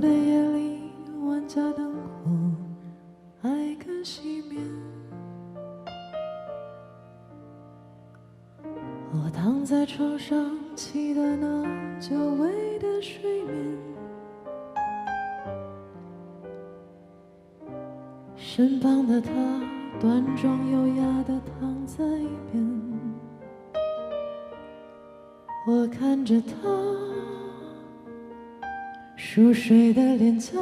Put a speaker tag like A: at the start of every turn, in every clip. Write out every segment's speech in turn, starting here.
A: 的夜里，万家灯火还可熄灭。我躺在床上，期待那久违的睡眠。身旁的他，端庄优雅地躺在一边。我看着他熟睡的脸颊，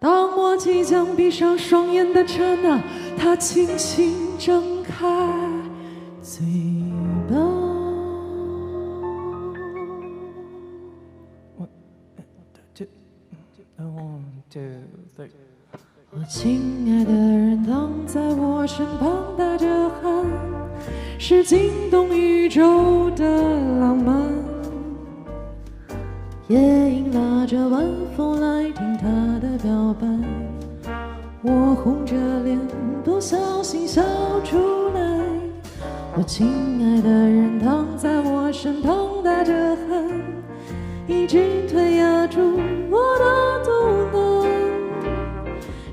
A: 当我即将闭上双眼的刹那，他轻轻睁开嘴巴。我亲爱的人躺在我身旁，打着鼾，是惊动宇宙的浪漫。夜莺拉着晚风来听他的表白，我红着脸不小心笑出来。我亲爱的人躺在我身旁，打着鼾，一只腿压住我的肚腩。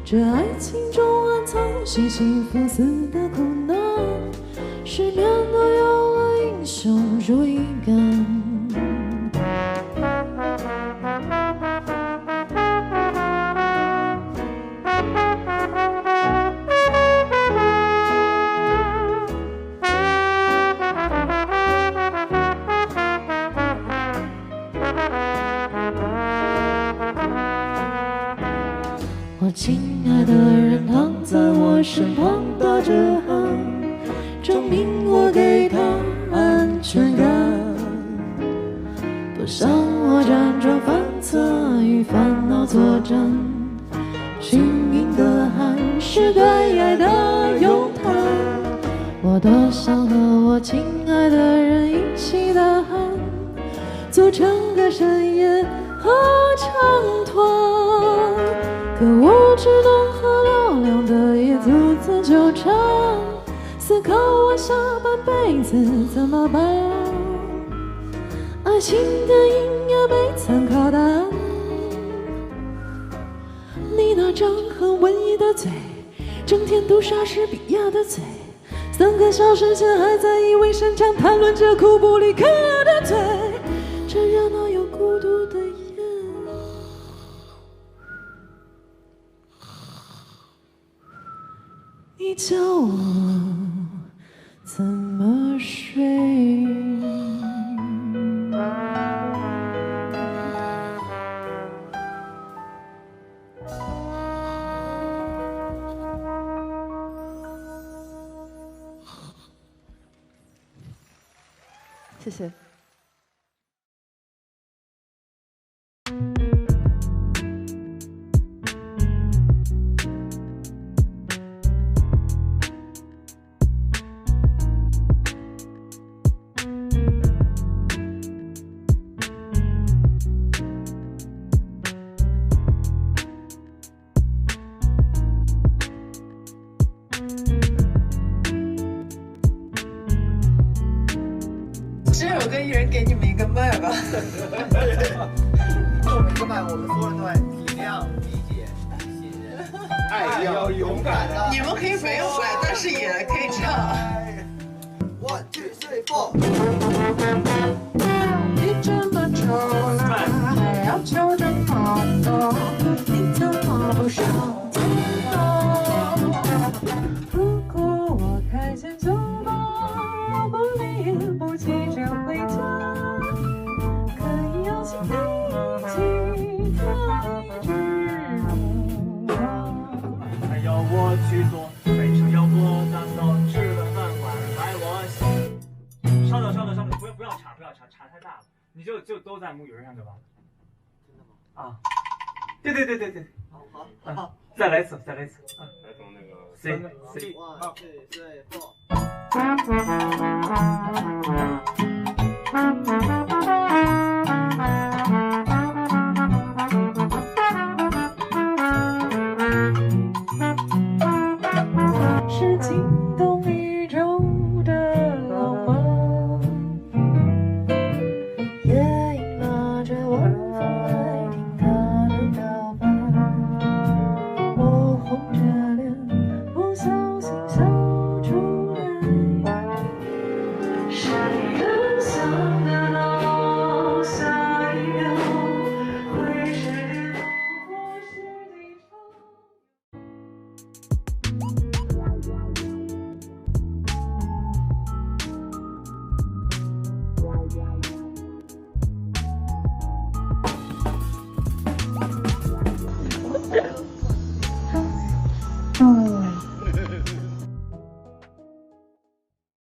A: 这爱情中暗藏形形色色的苦难，失眠的有了英雄主义感。我亲爱的人躺在我身旁，打着鼾，证明我给他安全感。不想我辗转反侧，与烦恼作战，均匀的汗是对爱的咏叹。我多想和我亲爱的人一起大喊，组成个深夜合唱团。可我只能和嘹亮的夜独自纠缠，思考我下半辈子怎么办。爱情电影也没参考答案，你那张很文艺的嘴，整天读莎士比亚的嘴，3个小时前还在意味深长谈论着库布里克的嘴，这热闹又孤独的夜，你教我怎么睡。谢谢。
B: 这首歌一人给你们一个麦吧。
C: 我们一个麦，我们所有人都来体谅、理解、信任，爱要勇敢的。
B: 你们可以不用来，但是也可以唱。
C: One, two, three, four。
A: 你这么丑，还要求着好多，你怎么不上天堂？如果我开间酒吧，如果你也不急着回家，可以邀请你一起跳一支舞啊。
D: 还要我去做卫生，要我打扫吃的饭碗，买我洗。稍等，不要查太大了，你就都在木鱼上对吧？
C: 真的吗？
D: 啊，对。
C: 好，
D: 再来一次。
E: 来从那个
D: C。
C: One, two, three, four。